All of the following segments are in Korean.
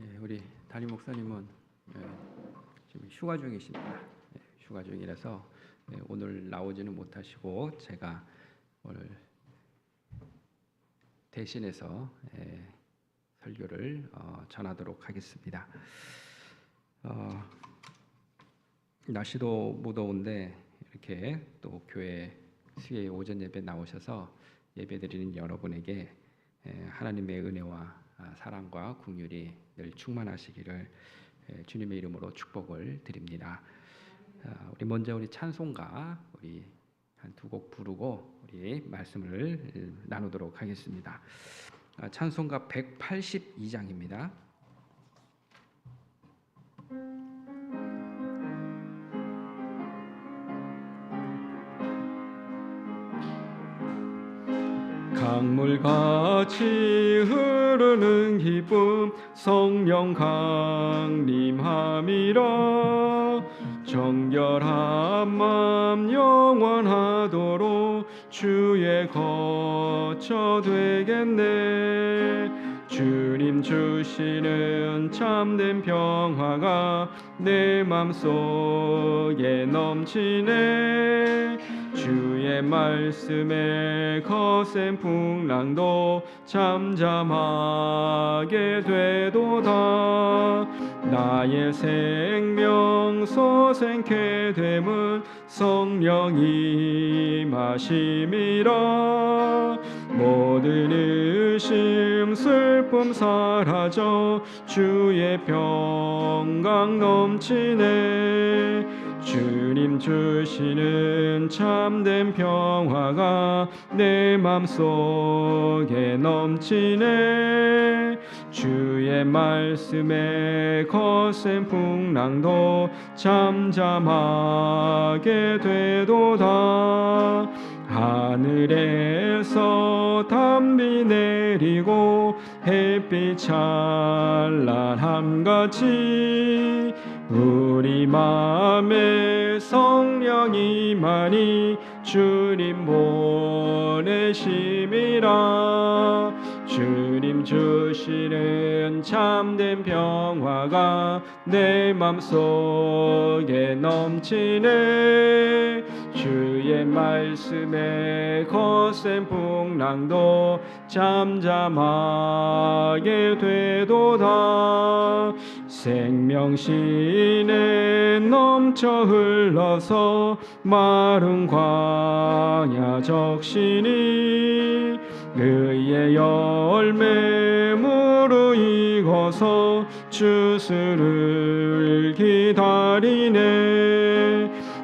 우리 담임 목사님은 지금 휴가 중이십니다. 휴가 중이라서 오늘 나오지는 못하시고 제가 오늘 대신해서 설교를 전하도록 하겠습니다. 날씨도 무더운데 이렇게 또 교회 수요일 오전 예배 나오셔서 예배드리는 여러분에게 하나님의 은혜와 사랑과 긍휼이 늘 충만하시기를 주님의 이름으로 축복을 드립니다. 우리 먼저 우리 찬송가 우리 한 두 곡 부르고 우리 말씀을 나누도록 하겠습니다. 찬송가 182장입니다. 강물같이 흐르는 기쁨 성령 강림함이라 정결한 맘 영원하도록 주의 거처 되겠네. 주님 주시는 참된 평화가 내 맘속에 넘치네. 주의 말씀에 거센 풍랑도 잠잠하게 되도다. 나의 생명 소생케 됨은 성령이 임하심이라. 모든 의심 슬픔 사라져 주의 평강 넘치네. 주님 주시는 참된 평화가 내 맘속에 넘치네. 주의 말씀에 거센 풍랑도 잠잠하게 되도다. 하늘에서 담비 내리고 햇빛 찬란함같이 우리 맘에 성령이 많이 주님 보내심이라. 주님 주시는 참된 평화가 내 맘속에 넘치네. 주의 말씀에 거센 풍랑도 잠잠하게 되도다. 생명신에 넘쳐 흘러서 마른 광야 적시니 의의 열매 무르익어서 주수를 기다리네.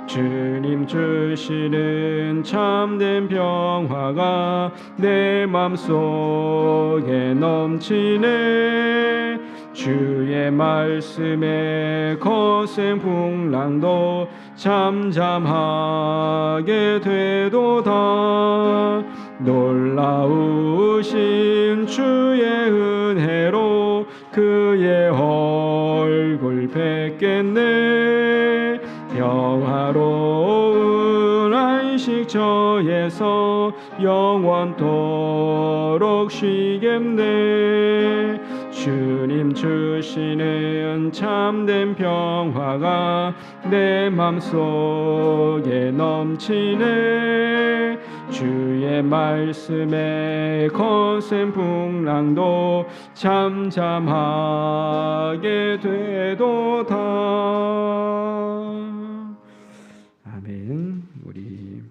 주님 주시는 참된 평화가 내 맘속에 넘치네. 주의 말씀에 거센 풍랑도 잠잠하게 되도다. 놀라우신 주의 은혜로 그의 얼굴 뵙겠네. 평화로운 안식 저에서 영원토록 쉬겠네. 주님 주시는 참된 평화가 내 맘속에 넘치네. 주의 말씀에 거센 풍랑도 잠잠하게 되도다. 아멘. 우리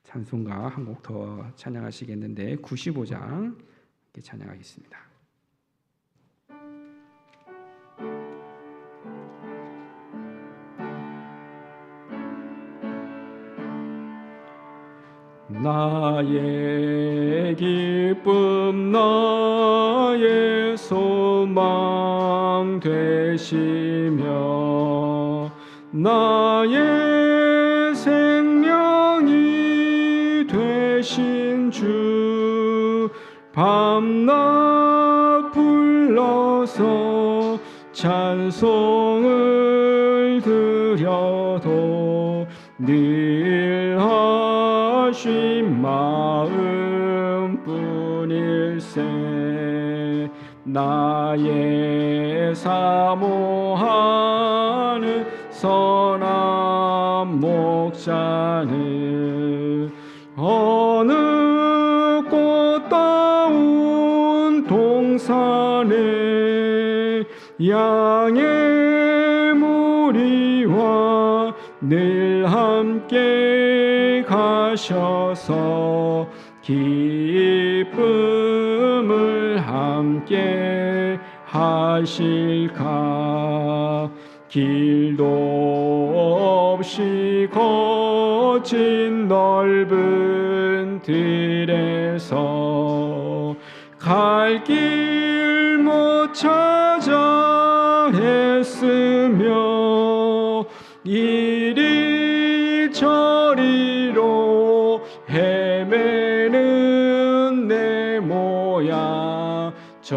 찬송가 한 곡 더 찬양하시겠는데 95장 찬양하겠습니다. 나의 기쁨 나의 소망 되시며 나의 생명이 되신 주 밤낮 불러서 찬송을 드려도 늘 하신 마음뿐일세. 나의 사모하는 선한 목자는 어느 꽃다운 동산에 양의 무리와 늘 함께 가셔서 기쁨을 함께 하실까. 길도 없이 거친 넓은 들에서 갈 길 못 찾아 애쓰며 이리 저리로 헤매는 내 모양 저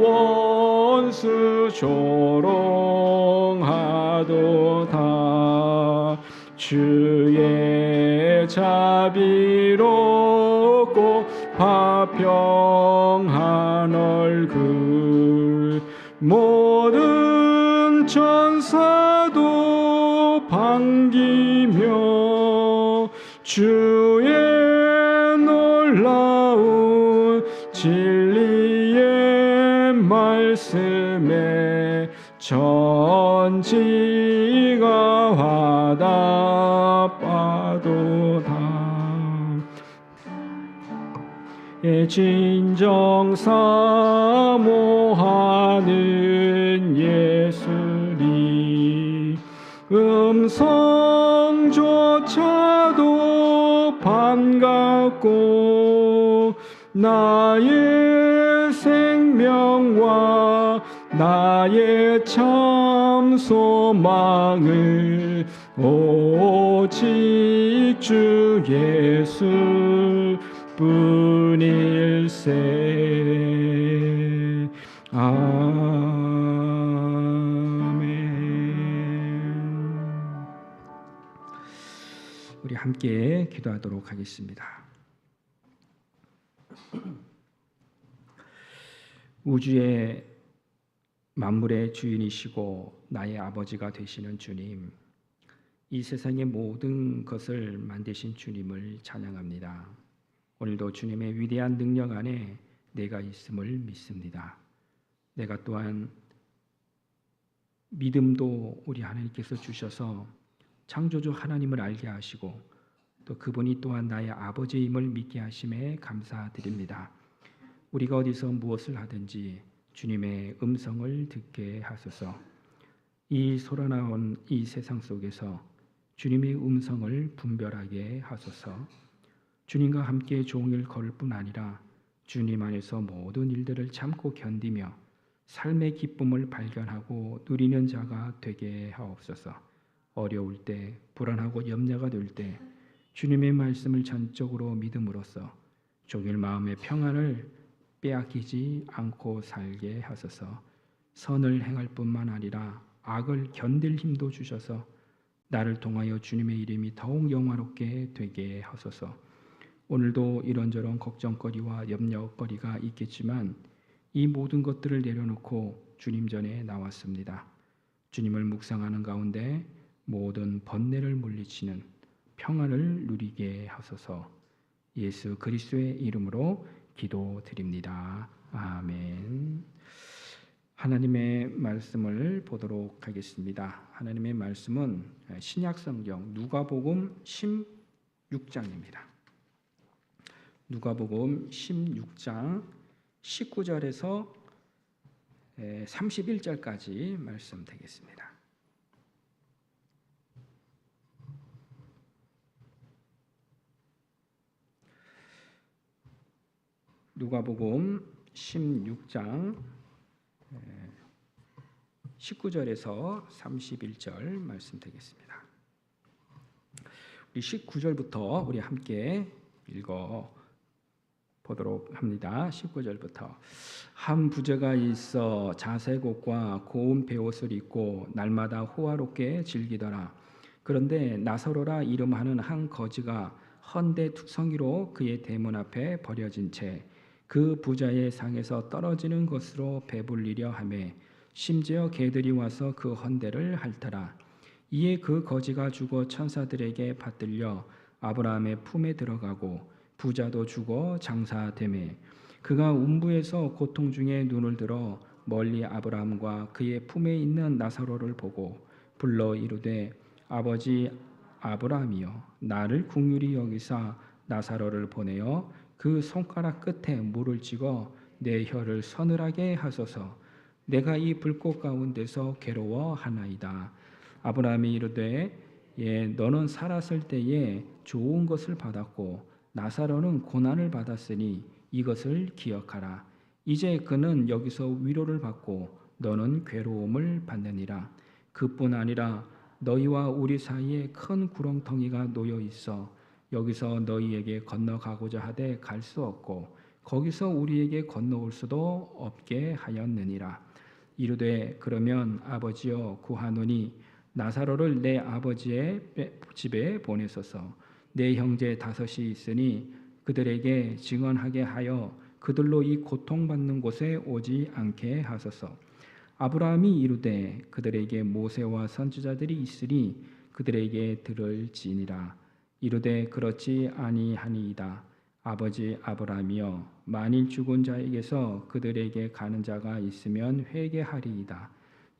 원수 조롱하도다. 주의 자비롭고 화평한 얼굴 모든 천사도 반기며 주의 놀라운 진리의 말씀에 천지가 화답하도다. 진정 사모하는 예수님 음성조차도 반갑고 나의 생명과 나의 참 소망을 오직 주 예수 뿐일세. 아멘. 우리 함께 기도하도록 하겠습니다. 우주의 만물의 주인이시고 나의 아버지가 되시는 주님, 이 세상의 모든 것을 만드신 주님을 찬양합니다. 오늘도 주님의 위대한 능력 안에 내가 있음을 믿습니다. 내가 또한 믿음도 우리 하나님께서 주셔서 창조주 하나님을 알게 하시고 또 그분이 또한 나의 아버지임을 믿게 하심에 감사드립니다. 우리가 어디서 무엇을 하든지 주님의 음성을 듣게 하소서. 이 솟아나온 이 세상 속에서 주님의 음성을 분별하게 하소서. 주님과 함께 종일 걸을 뿐 아니라 주님 안에서 모든 일들을 참고 견디며 삶의 기쁨을 발견하고 누리는 자가 되게 하옵소서. 어려울 때, 불안하고 염려가 될 때 주님의 말씀을 전적으로 믿음으로써 종일 마음의 평안을 빼앗기지 않고 살게 하소서. 선을 행할 뿐만 아니라 악을 견딜 힘도 주셔서 나를 통하여 주님의 이름이 더욱 영화롭게 되게 하소서. 오늘도 이런저런 걱정거리와 염려거리가 있겠지만 이 모든 것들을 내려놓고 주님 전에 나왔습니다. 주님을 묵상하는 가운데 모든 번뇌를 물리치는 평안을 누리게 하소서. 예수 그리스도의 이름으로 기도드립니다. 아멘. 하나님의 말씀을 보도록 하겠습니다. 하나님의 말씀은 신약성경 누가복음 16장입니다. 누가복음 16장 19절에서 31절까지 말씀 되겠습니다. 누가복음 16장 19절에서 31절 말씀 되겠습니다. 우리 19절부터 우리 함께 읽어 보도록 합니다. 19절부터 한 부자가 있어 자색옷과 고운 베옷을 입고 날마다 호화롭게 즐기더라. 그런데 나사로라 이름하는 한 거지가 헌데 투성이로 그의 대문 앞에 버려진 채 그 부자의 상에서 떨어지는 것으로 배불리려 하매 심지어 개들이 와서 그 헌대를 핥더라. 이에 그 거지가 죽어 천사들에게 받들려 아브라함의 품에 들어가고 부자도 죽어 장사되매 그가 운부에서 고통 중에 눈을 들어 멀리 아브라함과 그의 품에 있는 나사로를 보고 불러 이르되 아버지 아브라함이여 나를 긍휼히 여기사 나사로를 보내어 그 손가락 끝에 물을 찍어 내 혀를 서늘하게 하소서. 내가 이 불꽃 가운데서 괴로워하나이다. 아브라함이 이르되 너는 살았을 때에 좋은 것을 받았고 나사로는 고난을 받았으니 이것을 기억하라. 이제 그는 여기서 위로를 받고 너는 괴로움을 받느니라. 그뿐 아니라 너희와 우리 사이에 큰 구렁텅이가 놓여 있어 여기서 너희에게 건너가고자 하되 갈 수 없고 거기서 우리에게 건너올 수도 없게 하였느니라. 이르되 그러면 아버지여 구하노니 나사로를 내 아버지의 집에 보내소서. 내 형제 5이 있으니 그들에게 증언하게 하여 그들로 이 고통받는 곳에 오지 않게 하소서. 아브라함이 이르되 그들에게 모세와 선지자들이 있으니 그들에게 들을지니라. 이르되 그렇지 아니하니이다. 아버지 아브라함이여 만일 죽은 자에게서 그들에게 가는 자가 있으면 회개하리이다.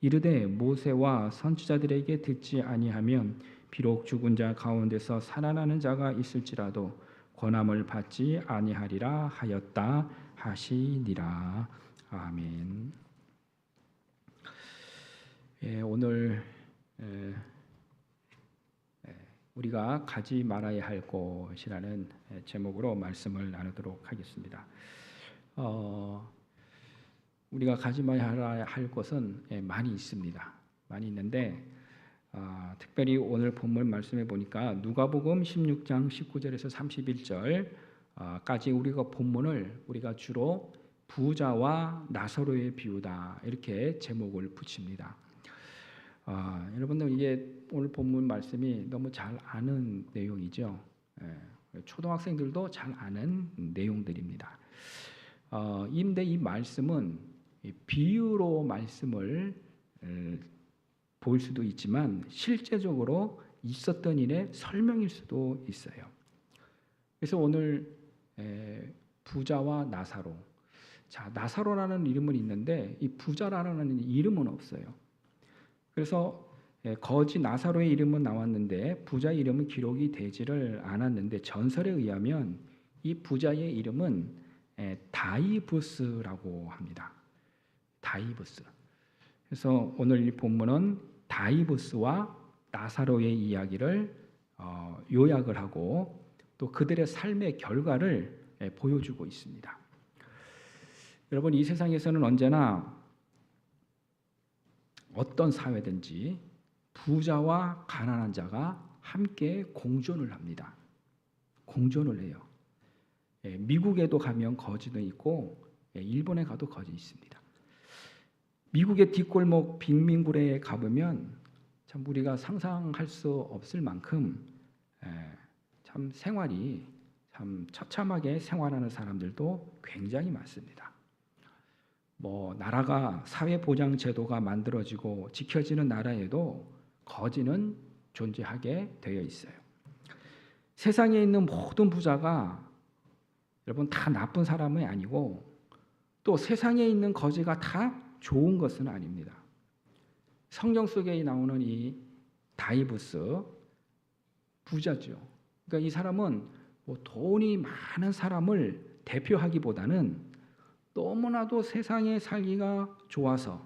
이르되 모세와 선지자들에게 듣지 아니하면 비록 죽은 자 가운데서 살아나는 자가 있을지라도 권함을 받지 아니하리라 하였다 하시니라. 아멘. 오늘 우리가 가지 말아야 할 곳이라는 제목으로 말씀을 나누도록 하겠습니다. 우리가 가지 말아야 할 곳은 많이 있습니다. 많이 있는데 특별히 오늘 본문 말씀해 보니까 누가복음 16장 19절에서 31절까지 우리가 본문을 우리가 주로 부자와 나사로의 비유다 이렇게 제목을 붙입니다. 여러분들 이게 오늘 본문 말씀이 너무 잘 아는 내용이죠. 초등학생들도 잘 아는 내용들입니다. 근데 이 말씀은 비유로 말씀을 볼 수도 있지만 실제적으로 있었던 일의 설명일 수도 있어요. 그래서 오늘 부자와 나사로. 자, 나사로라는 이름은 있는데 이 부자라는 이름은 없어요. 그래서 거지 나사로의 이름은 나왔는데 부자 이름은 기록이 되지를 않았는데 전설에 의하면 이 부자의 이름은 다이부스라고 합니다. 다이부스. 그래서 오늘 이 본문은 다이부스와 나사로의 이야기를 요약을 하고 또 그들의 삶의 결과를 보여주고 있습니다. 여러분 이 세상에서는 언제나 어떤 사회든지 부자와 가난한 자가 함께 공존을 합니다. 공존을 해요. 미국에도 가면 거지도 있고 일본에 가도 거지 있습니다. 미국의 뒷골목 빈민굴에 가보면 참 우리가 상상할 수 없을 만큼 참 생활이 참 처참하게 생활하는 사람들도 굉장히 많습니다. 나라가 사회보장 제도가 만들어지고 지켜지는 나라에도 거지는 존재하게 되어 있어요. 세상에 있는 모든 부자가 여러분 다 나쁜 사람이 아니고 또 세상에 있는 거지가 다 좋은 것은 아닙니다. 성경 속에 나오는 이 다이부스 부자죠. 그러니까 이 사람은 돈이 많은 사람을 대표하기보다는 너무나도 세상에 살기가 좋아서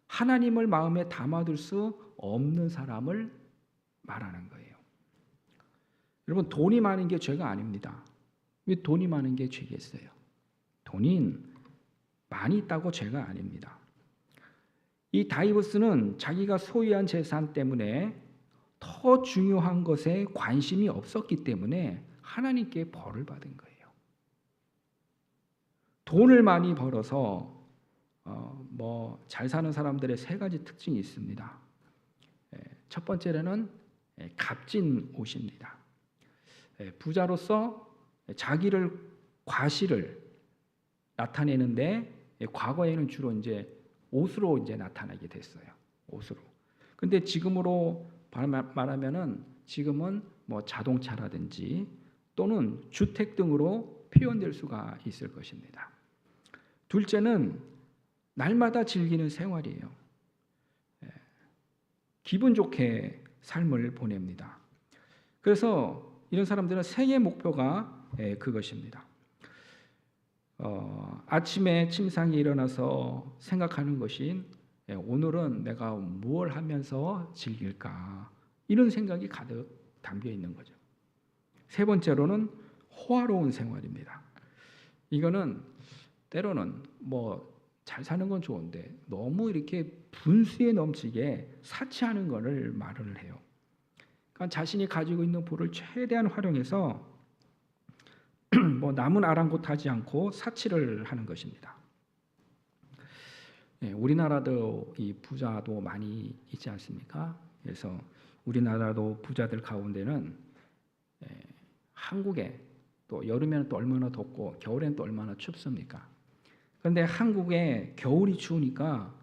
하나님을 마음에 담아둘 수 없는 사람을 말하는 거예요. 여러분 돈이 많은 게 죄가 아닙니다. 왜 돈이 많은 게 죄겠어요? 돈이 많이 있다고 죄가 아닙니다. 이 다이부스는 자기가 소유한 재산 때문에 더 중요한 것에 관심이 없었기 때문에 하나님께 벌을 받은 거예요. 돈을 많이 벌어서 잘 사는 사람들의 3가지 특징이 있습니다. 첫 번째는 값진 옷입니다. 부자로서 자기를 과시를 나타내는데 과거에는 주로 이제 옷으로 이제 나타나게 됐어요. 옷으로. 근데 지금으로 말하면은 지금은 뭐 자동차라든지 또는 주택 등으로 표현될 수가 있을 것입니다. 둘째는 날마다 즐기는 생활이에요. 기분 좋게 삶을 보냅니다. 그래서 이런 사람들은 생애 목표가 그것입니다. 아침에 침상에 일어나서 생각하는 것이 오늘은 내가 무엇을 하면서 즐길까, 이런 생각이 가득 담겨 있는 거죠. 세 번째로는 호화로운 생활입니다. 이거는 때로는 뭐 잘 사는 건 좋은데 너무 이렇게 분수에 넘치게 사치하는 것을 말을 해요. 그러니까 자신이 가지고 있는 부를 최대한 활용해서 뭐 남은 아랑곳하지 않고 사치를 하는 것입니다. 우리나라도 이 부자도 많이 있지 않습니까? 그래서 우리나라도 부자들 가운데는 한국에 또 여름에는 또 얼마나 덥고 겨울에는 또 얼마나 춥습니까? 그런데 한국에 겨울이 추우니까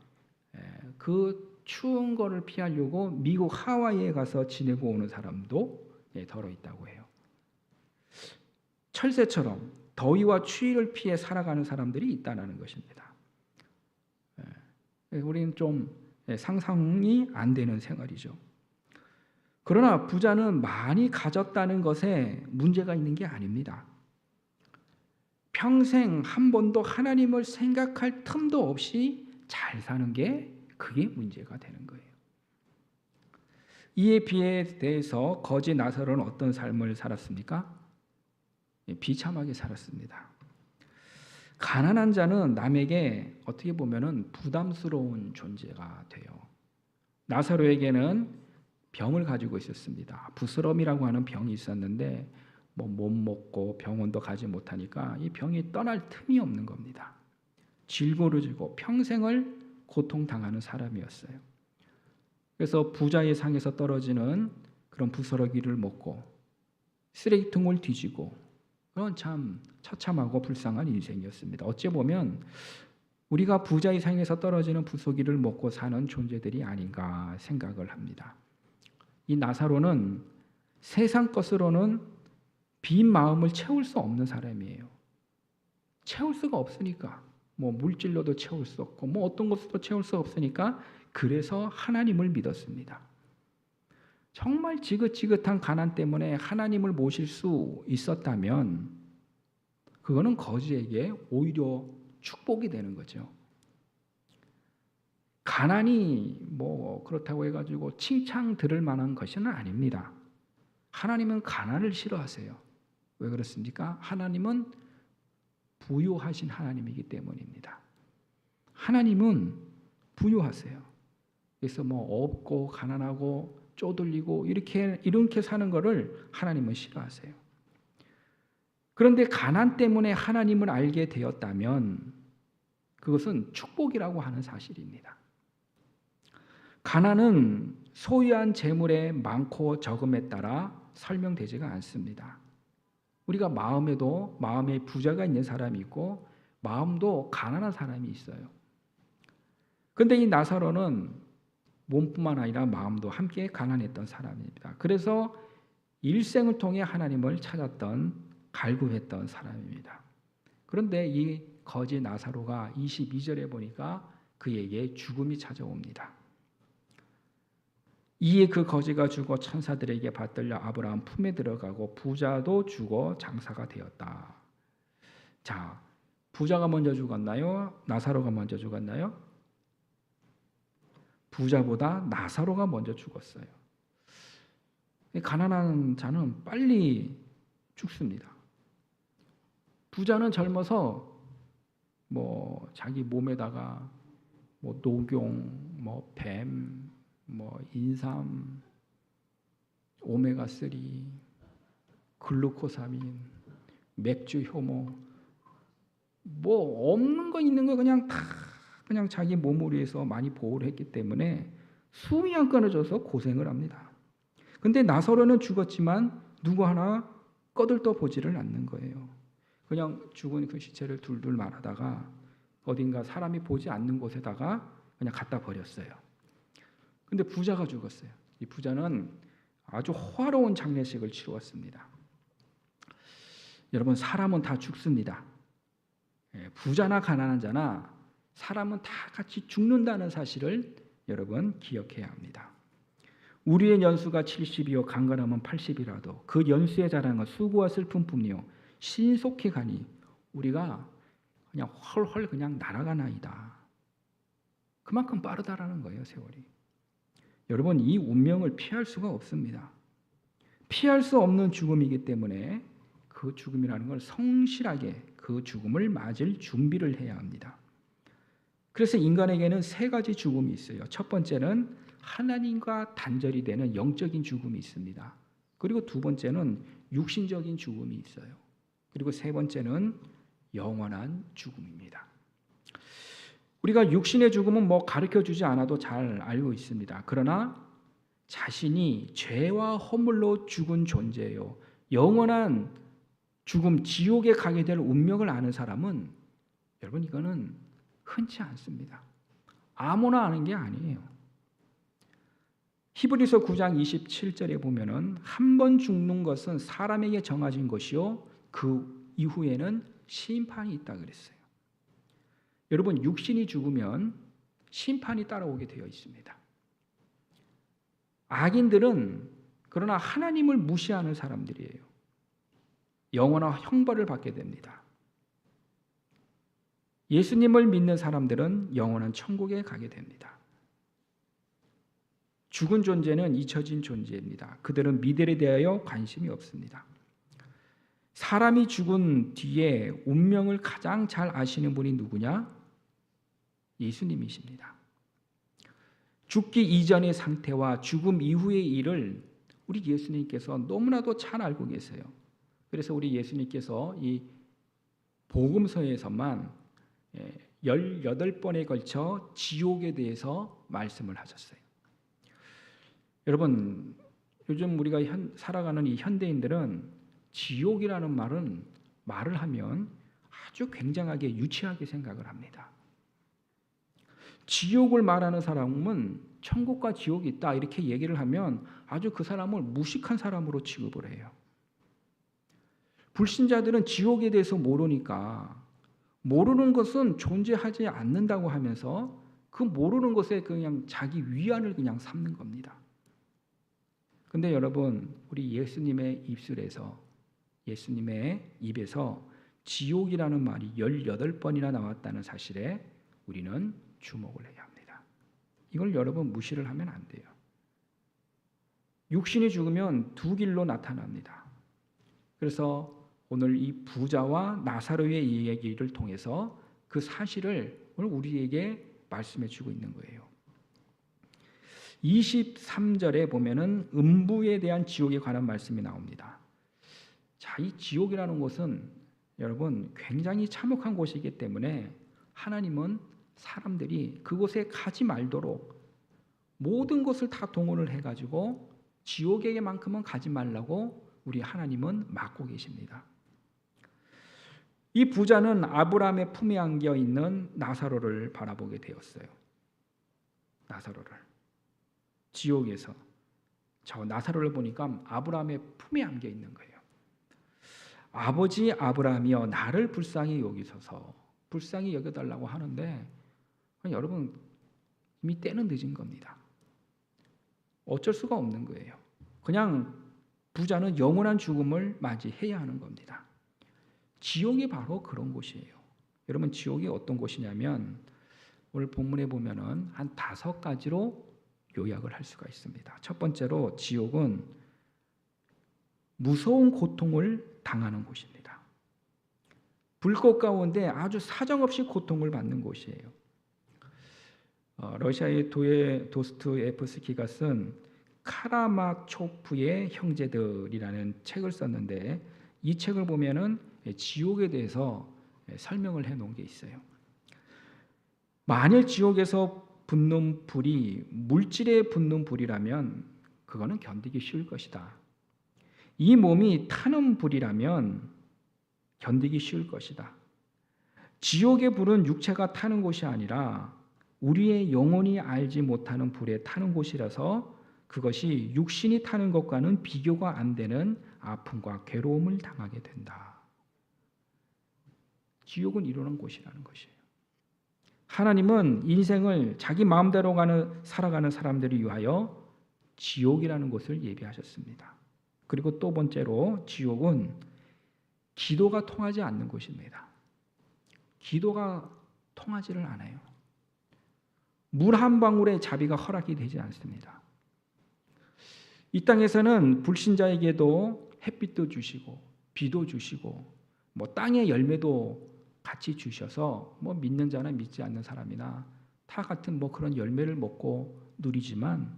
그 추운 거를 피하려고 미국 하와이에 가서 지내고 오는 사람도 더러 있다고 해요. 철새처럼 더위와 추위를 피해 살아가는 사람들이 있다는 것입니다. 우리는 좀 상상이 안 되는 생활이죠. 그러나 부자는 많이 가졌다는 것에 문제가 있는 게 아닙니다. 평생 한 번도 하나님을 생각할 틈도 없이 잘 사는 게 그게 문제가 되는 거예요. 이에 대해서 거지 나사로는 어떤 삶을 살았습니까? 비참하게 살았습니다. 가난한 자는 남에게 어떻게 보면은 부담스러운 존재가 돼요. 나사로에게는 병을 가지고 있었습니다. 부스럼이라고 하는 병이 있었는데 못 먹고 병원도 가지 못하니까 이 병이 떠날 틈이 없는 겁니다. 질고를 지고 평생을 고통당하는 사람이었어요. 그래서 부자의 상에서 떨어지는 그런 부스러기를 먹고 쓰레기통을 뒤지고, 그런 참 처참하고 불쌍한 인생이었습니다. 어찌 보면 우리가 부자의 상에서 떨어지는 부스러기를 먹고 사는 존재들이 아닌가 생각을 합니다. 이 나사로는 세상 것으로는 빈 마음을 채울 수 없는 사람이에요. 채울 수가 없으니까, 뭐 물질로도 채울 수 없고 뭐 어떤 것으로도 채울 수 없으니까 그래서 하나님을 믿었습니다. 정말 지긋지긋한 가난 때문에 하나님을 모실 수 있었다면 그거는 거지에게 오히려 축복이 되는 거죠. 가난이 뭐 그렇다고 해가지고 칭찬 들을 만한 것은 아닙니다. 하나님은 가난을 싫어하세요. 왜 그렇습니까? 하나님은 부유하신 하나님이기 때문입니다. 하나님은 부유하세요. 그래서 뭐 없고 가난하고 쪼들리고 이렇게 사는 것을 하나님은 싫어하세요. 그런데 가난 때문에 하나님을 알게 되었다면 그것은 축복이라고 하는 사실입니다. 가난은 소유한 재물의 많고 적음에 따라 설명되지가 않습니다. 우리가 마음에 부자가 있는 사람이 있고 마음도 가난한 사람이 있어요. 그런데 이 나사로는 몸뿐만 아니라 마음도 함께 가난했던 사람입니다. 그래서 일생을 통해 하나님을 찾았던, 갈구했던 사람입니다. 그런데 이 거지 나사로가 22절에 보니까 그에게 죽음이 찾아옵니다. 이에 그 거지가 죽어 천사들에게 받들려 아브라함 품에 들어가고 부자도 죽어 장사가 되었다. 자, 부자가 먼저 죽었나요? 나사로가 먼저 죽었나요? 부자보다 나사로가 먼저 죽었어요. 가난한 자는 빨리 죽습니다. 부자는 젊어서 뭐 자기 몸에다가 뭐 녹용, 뭐 뱀, 뭐 인삼, 오메가3, 글루코사민, 맥주, 효모, 뭐 없는 거 있는 거 그냥 다 그냥 자기 몸을 위해서 많이 보호를 했기 때문에 숨이 안 끊어져서 고생을 합니다. 근데 나사로는 죽었지만 누구 하나 꺼들떠 보지를 않는 거예요. 그냥 죽은 그 시체를 둘둘 말하다가 어딘가 사람이 보지 않는 곳에다가 그냥 갖다 버렸어요. 근데 부자가 죽었어요. 이 부자는 아주 호화로운 장례식을 치루었습니다. 여러분, 사람은 다 죽습니다. 부자나 가난한 자나 사람은 다 같이 죽는다는 사실을 여러분 기억해야 합니다. 우리의 연수가 70이요 강건하면 80이라도 그 연수의 자랑은 수고와 슬픔뿐이요 신속히 가니 우리가 그냥 헐헐 그냥 날아가나이다. 그만큼 빠르다라는 거예요, 세월이. 여러분, 이 운명을 피할 수가 없습니다. 피할 수 없는 죽음이기 때문에 그 죽음이라는 걸 성실하게 그 죽음을 맞을 준비를 해야 합니다. 그래서 인간에게는 세 가지 죽음이 있어요. 첫 번째는 하나님과 단절이 되는 영적인 죽음이 있습니다. 그리고 두 번째는 육신적인 죽음이 있어요. 그리고 세 번째는 영원한 죽음입니다. 우리가 육신의 죽음은 가르쳐 주지 않아도 잘 알고 있습니다. 그러나 자신이 죄와 허물로 죽은 존재예요. 영원한 죽음, 지옥에 가게 될 운명을 아는 사람은 여러분 이거는 흔치 않습니다. 아무나 아는 게 아니에요. 히브리서 9장 27절에 보면은 한 번 죽는 것은 사람에게 정해진 것이요 그 이후에는 심판이 있다 그랬어요. 여러분, 육신이 죽으면 심판이 따라오게 되어 있습니다. 악인들은 그러나 하나님을 무시하는 사람들이에요. 영원한 형벌을 받게 됩니다. 예수님을 믿는 사람들은 영원한 천국에 가게 됩니다. 죽은 존재는 잊혀진 존재입니다. 그들은 미래에 대하여 관심이 없습니다. 사람이 죽은 뒤에 운명을 가장 잘 아시는 분이 누구냐? 예수님이십니다. 죽기 이전의 상태와 죽음 이후의 일을 우리 예수님께서 너무나도 잘 알고 계세요. 그래서 우리 예수님께서 이 복음서에서만 18번에 걸쳐 지옥에 대해서 말씀을 하셨어요. 여러분, 요즘 우리가 살아가는 이 현대인들은 지옥이라는 말을 하면 아주 굉장하게 유치하게 생각을 합니다. 지옥을 말하는 사람은 천국과 지옥이 있다 이렇게 얘기를 하면 아주 그 사람을 무식한 사람으로 취급을 해요. 불신자들은 지옥에 대해서 모르니까 모르는 것은 존재하지 않는다고 하면서 그 모르는 것에 그냥 자기 위안을 그냥 삼는 겁니다. 근데 여러분, 우리 예수님의 입술에서, 예수님의 입에서 지옥이라는 말이 18번이나 나왔다는 사실에 우리는 주목을 해야 합니다. 이걸 여러분 무시를 하면 안 돼요. 육신이 죽으면 두 길로 나타납니다. 그래서 오늘 이 부자와 나사로의 이야기를 통해서 그 사실을 오늘 우리에게 말씀해 주고 있는 거예요. 23절에 보면은 음부에 대한 지옥에 관한 말씀이 나옵니다. 자, 이 지옥이라는 곳은 여러분 굉장히 참혹한 곳이기 때문에 하나님은 사람들이 그곳에 가지 말도록 모든 것을 다 동원을 해가지고 지옥에게만큼은 가지 말라고 우리 하나님은 막고 계십니다. 이 부자는 아브라함의 품에 안겨 있는 나사로를 바라보게 되었어요. 나사로를 지옥에서 저 나사로를 보니까 아브라함의 품에 안겨 있는 거예요. 아버지 아브라함이여 나를 불쌍히 여기소서. 불쌍히 여겨달라고 하는데 여러분 이미 때는 늦은 겁니다. 어쩔 수가 없는 거예요. 그냥 부자는 영원한 죽음을 맞이해야 하는 겁니다. 지옥이 바로 그런 곳이에요. 여러분, 지옥이 어떤 곳이냐면 오늘 본문에 보면은 한 5가지로 요약을 할 수가 있습니다. 첫 번째로 지옥은 무서운 고통을 당하는 곳입니다. 불꽃 가운데 아주 사정없이 고통을 받는 곳이에요. 러시아의 도스토옙스키가 쓴 카라마초프의 형제들이라는 책을 썼는데 이 책을 보면은 지옥에 대해서 설명을 해놓은 게 있어요. 만일 지옥에서 붙는 불이 물질에 붙는 불이라면 그거는 견디기 쉬울 것이다. 이 몸이 타는 불이라면 견디기 쉬울 것이다. 지옥의 불은 육체가 타는 곳이 아니라 우리의 영혼이 알지 못하는 불에 타는 곳이라서 그것이 육신이 타는 것과는 비교가 안 되는 아픔과 괴로움을 당하게 된다. 지옥은 이러는 곳이라는 것이에요. 하나님은 인생을 자기 마음대로 살아가는 사람들을 위하여 지옥이라는 곳을 예비하셨습니다. 그리고 또 번째로 지옥은 기도가 통하지 않는 곳입니다. 기도가 통하지를 않아요. 물 한 방울의 자비가 허락이 되지 않습니다. 이 땅에서는 불신자에게도 햇빛도 주시고 비도 주시고 땅의 열매도 같이 주셔서 믿는 자나 믿지 않는 사람이나 다 같은 그런 열매를 먹고 누리지만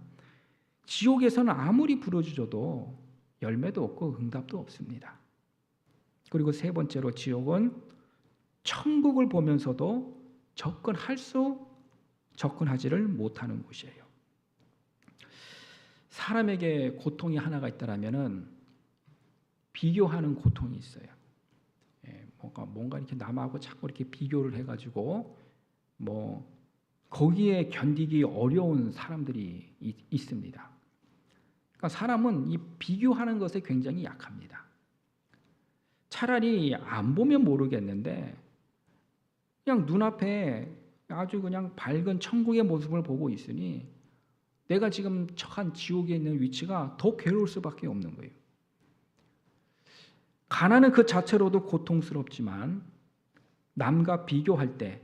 지옥에서는 아무리 부르짖어도 열매도 없고 응답도 없습니다. 그리고 세 번째로 지옥은 천국을 보면서도 접근하지를 못하는 곳이에요. 사람에게 고통이 하나가 있다라면은 비교하는 고통이 있어요. 뭔가 이렇게 남하고 자꾸 이렇게 비교를 해가지고 거기에 견디기 어려운 사람들이 있습니다. 그러니까 사람은 이 비교하는 것에 굉장히 약합니다. 차라리 안 보면 모르겠는데 그냥 눈앞에 아주 그냥 밝은 천국의 모습을 보고 있으니 내가 지금 처한 지옥에 있는 위치가 더 괴로울 수밖에 없는 거예요. 가난은 그 자체로도 고통스럽지만 남과 비교할 때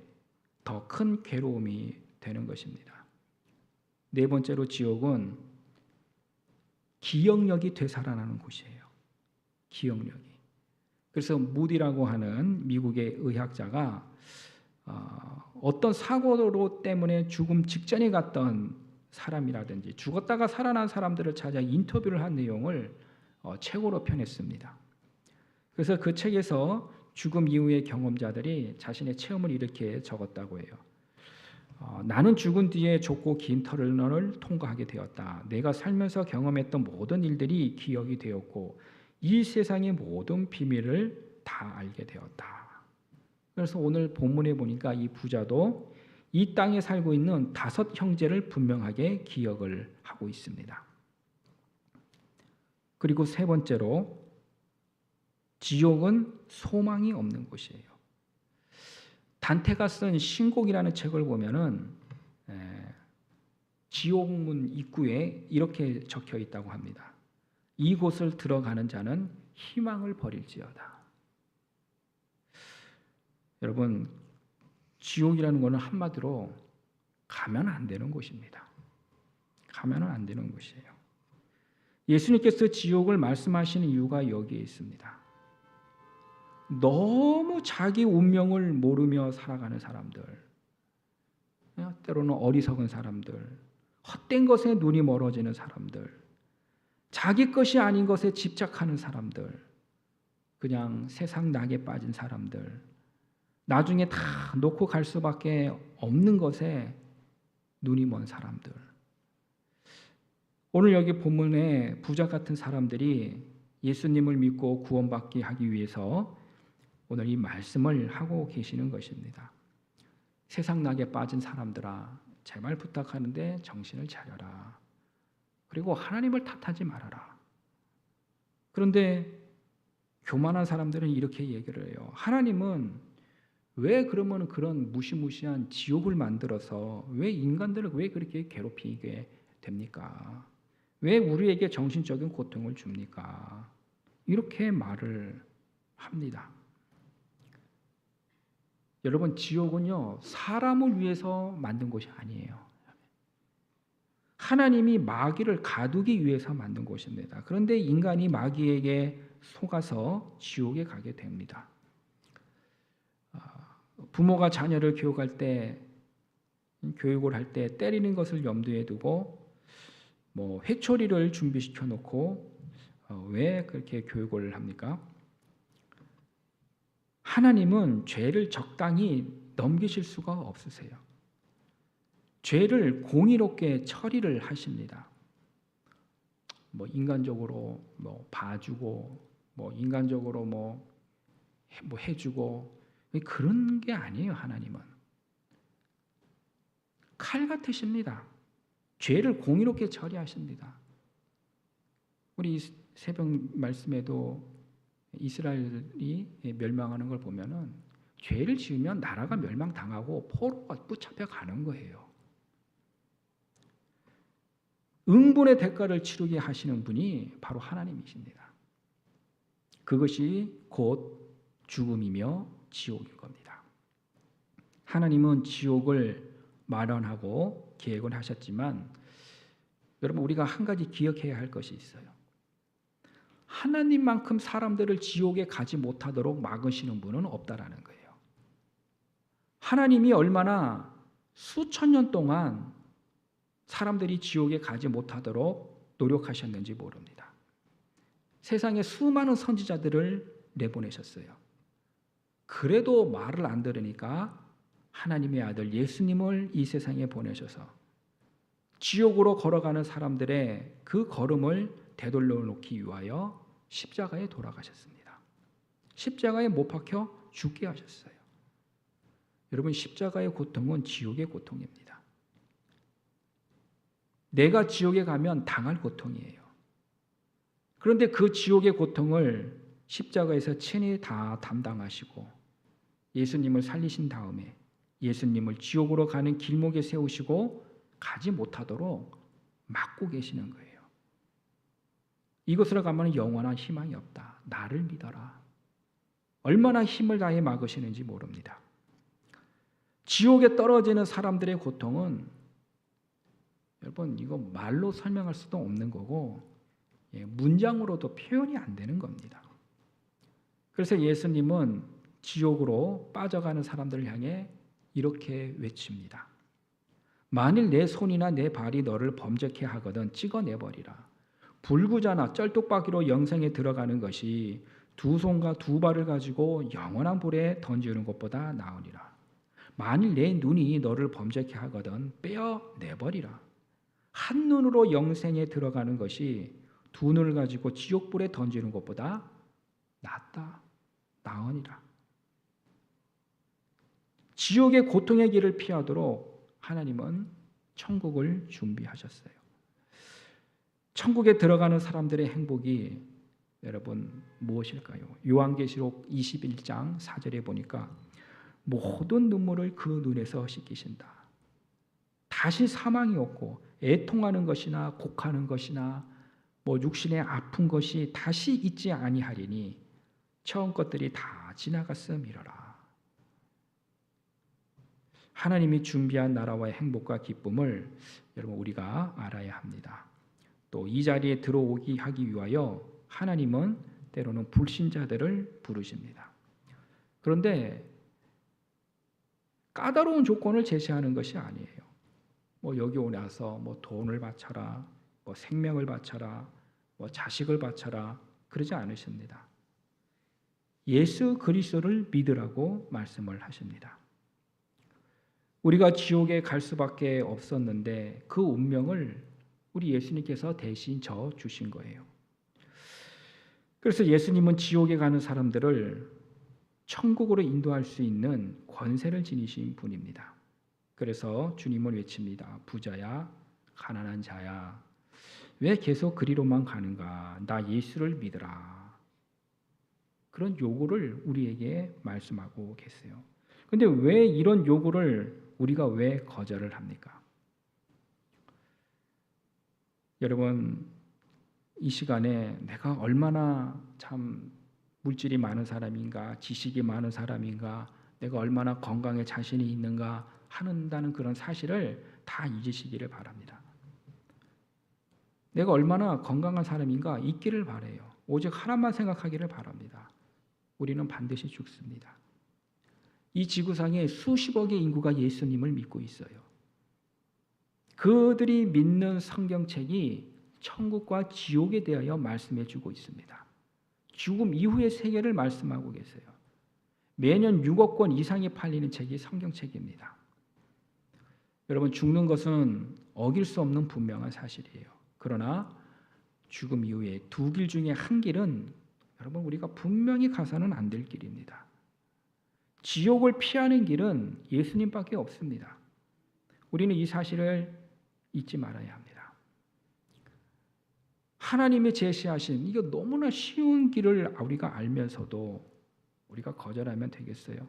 더 큰 괴로움이 되는 것입니다. 네 번째로 지옥은 기억력이 되살아나는 곳이에요. 기억력이. 그래서 무디라고 하는 미국의 의학자가 어떤 사고로 때문에 죽음 직전에 갔던 사람이라든지 죽었다가 살아난 사람들을 찾아 인터뷰를 한 내용을 책으로 펴냈습니다. 그래서 그 책에서 죽음 이후의 경험자들이 자신의 체험을 이렇게 적었다고 해요. 나는 죽은 뒤에 좁고 긴 터널을 통과하게 되었다. 내가 살면서 경험했던 모든 일들이 기억이 되었고 이 세상의 모든 비밀을 다 알게 되었다. 그래서 오늘 본문에 보니까 이 부자도 이 땅에 살고 있는 5 형제를 분명하게 기억을 하고 있습니다. 그리고 세 번째로 지옥은 소망이 없는 곳이에요. 단테가 쓴 신곡이라는 책을 보면은 지옥문 입구에 이렇게 적혀 있다고 합니다. 이곳을 들어가는 자는 희망을 버릴지어다. 여러분, 지옥이라는 것은 한마디로 가면 안 되는 곳입니다. 가면은 안 되는 곳이에요. 예수님께서 지옥을 말씀하시는 이유가 여기에 있습니다. 너무 자기 운명을 모르며 살아가는 사람들, 때로는 어리석은 사람들, 헛된 것에 눈이 멀어지는 사람들, 자기 것이 아닌 것에 집착하는 사람들, 그냥 세상 낙에 빠진 사람들, 나중에 다 놓고 갈 수밖에 없는 것에 눈이 먼 사람들. 오늘 여기 본문에 부자 같은 사람들이 예수님을 믿고 구원받게 하기 위해서 오늘 이 말씀을 하고 계시는 것입니다. 세상 낙에 빠진 사람들아, 제발 부탁하는데 정신을 차려라. 그리고 하나님을 탓하지 말아라. 그런데 교만한 사람들은 이렇게 얘기를 해요. 하나님은 왜 그러면 그런 무시무시한 지옥을 만들어서 왜 인간들을 왜 그렇게 괴롭히게 됩니까? 왜 우리에게 정신적인 고통을 줍니까? 이렇게 말을 합니다. 여러분, 지옥은요, 사람을 위해서 만든 곳이 아니에요. 하나님이 마귀를 가두기 위해서 만든 곳입니다. 그런데 인간이 마귀에게 속아서 지옥에 가게 됩니다. 부모가 자녀를 교육을 할 때 때리는 것을 염두에 두고 회초리를 준비시켜 놓고 왜 그렇게 교육을 합니까? 하나님은 죄를 적당히 넘기실 수가 없으세요. 죄를 공의롭게 처리를 하십니다. 인간적으로 봐주고 인간적으로 해주고 그런 게 아니에요. 하나님은 칼 같으십니다. 죄를 공의롭게 처리하십니다. 우리 새벽 말씀에도 이스라엘이 멸망하는 걸 보면은 죄를 지으면 나라가 멸망당하고 포로가 붙잡혀 가는 거예요. 응분의 대가를 치르게 하시는 분이 바로 하나님이십니다. 그것이 곧 죽음이며 지옥인 겁니다. 하나님은 지옥을 마련하고 계획을 하셨지만 여러분 우리가 한 가지 기억해야 할 것이 있어요. 하나님만큼 사람들을 지옥에 가지 못하도록 막으시는 분은 없다라는 거예요. 하나님이 얼마나 수천 년 동안 사람들이 지옥에 가지 못하도록 노력하셨는지 모릅니다. 세상에 수많은 선지자들을 내보내셨어요. 그래도 말을 안 들으니까 하나님의 아들 예수님을 이 세상에 보내셔서 지옥으로 걸어가는 사람들의 그 걸음을 되돌려 놓기 위하여 십자가에 돌아가셨습니다. 십자가에 못 박혀 죽게 하셨어요. 여러분 십자가의 고통은 지옥의 고통입니다. 내가 지옥에 가면 당할 고통이에요. 그런데 그 지옥의 고통을 십자가에서 친히 다 담당하시고 예수님을 살리신 다음에 예수님을 지옥으로 가는 길목에 세우시고 가지 못하도록 막고 계시는 거예요. 이곳으로 가면 영원한 희망이 없다. 나를 믿어라. 얼마나 힘을 다해 막으시는지 모릅니다. 지옥에 떨어지는 사람들의 고통은 여러분 이거 말로 설명할 수도 없는 거고 문장으로도 표현이 안 되는 겁니다. 그래서 예수님은 지옥으로 빠져가는 사람들을 향해 이렇게 외칩니다. 만일 내 손이나 내 발이 너를 범죄케 하거든 찍어내버리라. 불구자나 쩔뚝박이로 영생에 들어가는 것이 두 손과 두 발을 가지고 영원한 불에 던지는 것보다 나으니라. 만일 내 눈이 너를 범죄케 하거든 빼어내버리라. 한 눈으로 영생에 들어가는 것이 두 눈을 가지고 지옥불에 던지는 것보다 낫다, 나으니라. 지옥의 고통의 길을 피하도록 하나님은 천국을 준비하셨어요. 천국에 들어가는 사람들의 행복이 여러분 무엇일까요? 요한계시록 21장 4절에 보니까 모든 눈물을 그 눈에서 씻기신다. 다시 사망이 없고 애통하는 것이나 곡하는 것이나 육신의 아픈 것이 다시 있지 아니하리니 처음 것들이 다 지나갔음이로라. 하나님이 준비한 나라와의 행복과 기쁨을 여러분 우리가 알아야 합니다. 또 이 자리에 들어오기 하기 위하여 하나님은 때로는 불신자들을 부르십니다. 그런데 까다로운 조건을 제시하는 것이 아니에요. 여기 오나서 돈을 바쳐라, 생명을 바쳐라, 자식을 바쳐라 그러지 않으십니다. 예수 그리스도를 믿으라고 말씀을 하십니다. 우리가 지옥에 갈 수밖에 없었는데 그 운명을 우리 예수님께서 대신 져 주신 거예요. 그래서 예수님은 지옥에 가는 사람들을 천국으로 인도할 수 있는 권세를 지니신 분입니다. 그래서 주님을 외칩니다. 부자야, 가난한 자야, 왜 계속 그리로만 가는가? 나 예수를 믿으라. 그런 요구를 우리에게 말씀하고 계세요. 그런데 왜 이런 요구를 우리가 왜 거절을 합니까? 여러분 이 시간에 내가 얼마나 참 물질이 많은 사람인가, 지식이 많은 사람인가, 내가 얼마나 건강에 자신이 있는가 한다는 그런 사실을 다 잊으시기를 바랍니다. 내가 얼마나 건강한 사람인가 있기를 바라요. 오직 하나만 생각하기를 바랍니다. 우리는 반드시 죽습니다. 이 지구상에 수십억의 인구가 예수님을 믿고 있어요. 그들이 믿는 성경책이 천국과 지옥에 대하여 말씀해 주고 있습니다. 죽음 이후의 세계를 말씀하고 계세요. 매년 6억 권 이상이 팔리는 책이 성경책입니다. 여러분 죽는 것은 어길 수 없는 분명한 사실이에요. 그러나 죽음 이후에 두 길 중에 한 길은 여러분 우리가 분명히 가서는 안 될 길입니다. 지옥을 피하는 길은 예수님밖에 없습니다. 우리는 이 사실을 잊지 말아야 합니다. 하나님의 제시하신 이거 너무나 쉬운 길을 우리가 알면서도 우리가 거절하면 되겠어요?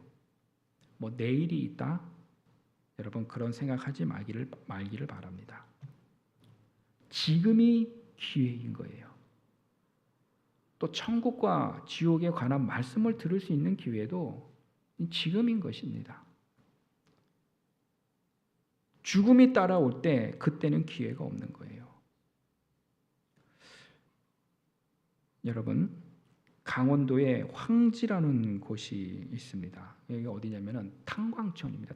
뭐 내일이 있다? 여러분 그런 생각하지 말기를 바랍니다. 지금이 기회인 거예요. 또 천국과 지옥에 관한 말씀을 들을 수 있는 기회도 지금인 것입니다. 죽음이 따라올 때 그때는 기회가 없는 거예요. 여러분 강원도에 황지라는 곳이 있습니다. 여기 어디냐면은 탄광촌입니다.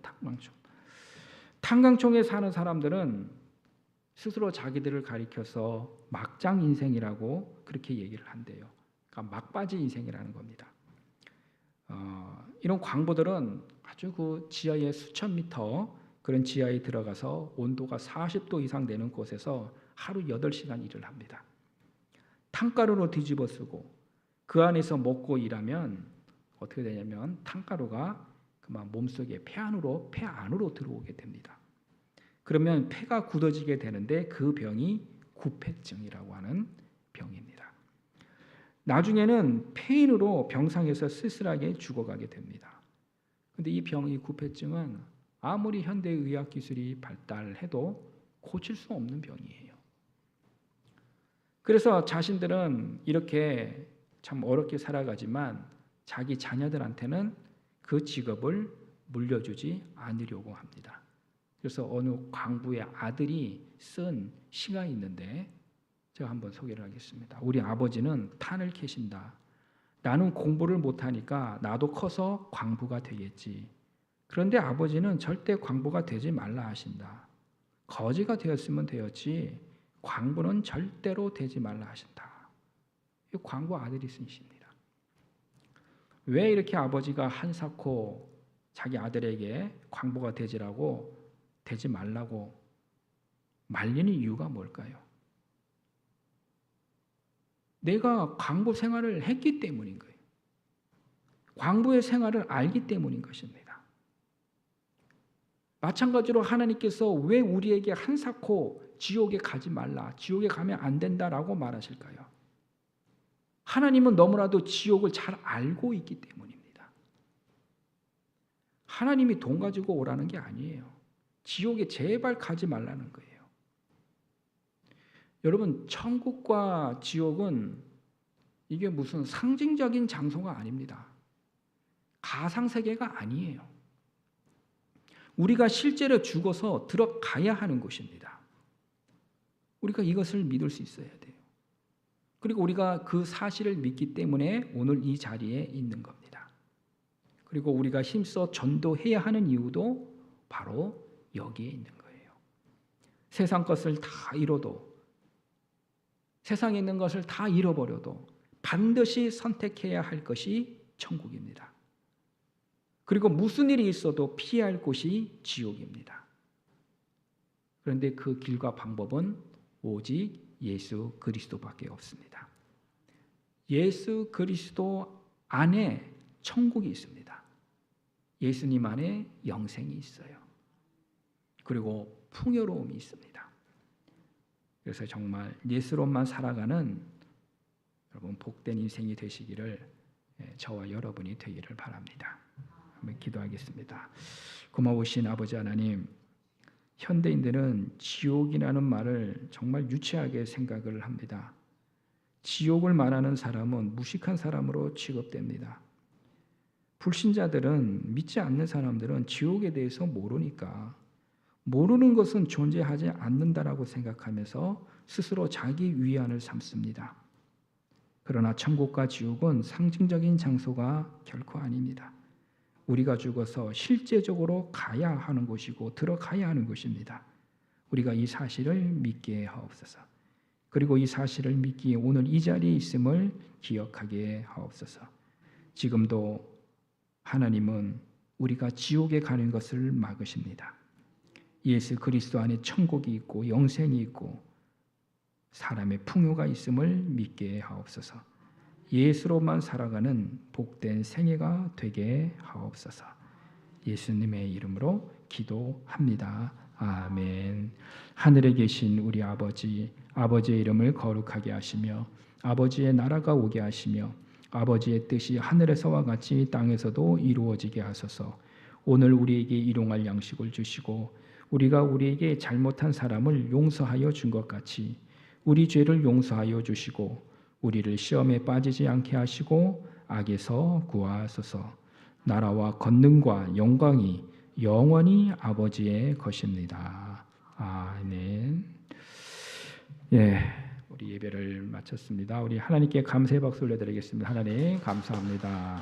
탄광촌에 사는 사람들은 스스로 자기들을 가리켜서 막장 인생이라고 그렇게 얘기를 한대요. 그러니까 막바지 인생이라는 겁니다. 이런 광부들은 아주 그 지하에 수천 미터 그런 지하에 들어가서 온도가 40도 이상 되는 곳에서 하루 8시간 일을 합니다. 탄가루로 뒤집어 쓰고 그 안에서 먹고 일하면 어떻게 되냐면 탄가루가 그만 몸속에 폐 안으로 들어오게 됩니다. 그러면 폐가 굳어지게 되는데 그 병이 구폐증이라고 하는 병입니다. 나중에는 폐인으로 병상에서 쓸쓸하게 죽어가게 됩니다. 그런데 이 병이 구폐증은 아무리 현대의학 기술이 발달해도 고칠 수 없는 병이에요. 그래서 자신들은 이렇게 참 어렵게 살아가지만 자기 자녀들한테는 그 직업을 물려주지 않으려고 합니다. 그래서 어느 광부의 아들이 쓴 시가 있는데 제가 한번 소개를 하겠습니다. 우리 아버지는 탄을 캐신다. 나는 공부를 못하니까 나도 커서 광부가 되겠지. 그런데 아버지는 절대 광부가 되지 말라 하신다. 거지가 되었으면 되었지 광부는 절대로 되지 말라 하신다. 이 광부 아들이 쓴 시입니다. 왜 이렇게 아버지가 한사코 자기 아들에게 광부가 되지 말라고 말리는 이유가 뭘까요? 내가 광부 생활을 했기 때문인 거예요. 광부의 생활을 알기 때문인 것입니다. 마찬가지로 하나님께서 왜 우리에게 한사코 지옥에 가지 말라, 지옥에 가면 안 된다라고 말하실까요? 하나님은 너무나도 지옥을 잘 알고 있기 때문입니다. 하나님이 돈 가지고 오라는 게 아니에요. 지옥에 제발 가지 말라는 거예요. 여러분, 천국과 지옥은 이게 무슨 상징적인 장소가 아닙니다. 가상세계가 아니에요. 우리가 실제로 죽어서 들어가야 하는 곳입니다. 우리가 이것을 믿을 수 있어야 돼요. 그리고 우리가 그 사실을 믿기 때문에 오늘 이 자리에 있는 겁니다. 그리고 우리가 힘써 전도해야 하는 이유도 바로 여기에 있는 거예요. 세상 것을 다 잃어도, 세상에 있는 것을 다 잃어버려도 반드시 선택해야 할 것이 천국입니다. 그리고 무슨 일이 있어도 피해야 할 곳이 지옥입니다. 그런데 그 길과 방법은 오직 예수 그리스도밖에 없습니다. 예수 그리스도 안에 천국이 있습니다. 예수님 안에 영생이 있어요. 그리고 풍요로움이 있습니다. 그래서 정말 예수로만 살아가는 여러분 복된 인생이 되시기를 저와 여러분이 되기를 바랍니다. 한번 기도하겠습니다. 고마우신 아버지 하나님, 현대인들은 지옥이라는 말을 정말 유치하게 생각을 합니다. 지옥을 말하는 사람은 무식한 사람으로 취급됩니다. 불신자들은, 믿지 않는 사람들은 지옥에 대해서 모르니까 모르는 것은 존재하지 않는다라고 생각하면서 스스로 자기 위안을 삼습니다. 그러나 천국과 지옥은 상징적인 장소가 결코 아닙니다. 우리가 죽어서 실제적으로 가야 하는 곳이고 들어가야 하는 곳입니다. 우리가 이 사실을 믿게 하옵소서. 그리고 이 사실을 믿기에 오늘 이 자리에 있음을 기억하게 하옵소서. 지금도 하나님은 우리가 지옥에 가는 것을 막으십니다. 예수 그리스도 안에 천국이 있고 영생이 있고 사람의 풍요가 있음을 믿게 하옵소서. 예수로만 살아가는 복된 생애가 되게 하옵소서. 예수님의 이름으로 기도합니다. 아멘. 하늘에 계신 우리 아버지, 아버지의 이름을 거룩하게 하시며 아버지의 나라가 오게 하시며 아버지의 뜻이 하늘에서와 같이 땅에서도 이루어지게 하소서. 오늘 우리에게 일용할 양식을 주시고 우리가 우리에게 잘못한 사람을 용서하여 준 것 같이 우리 죄를 용서하여 주시고 우리를 시험에 빠지지 않게 하시고 악에서 구하소서. 나라와 권능과 영광이 영원히 아버지의 것입니다. 아멘. 예, 우리 예배를 마쳤습니다. 우리 하나님께 감사의 박수 올려드리겠습니다. 하나님 감사합니다.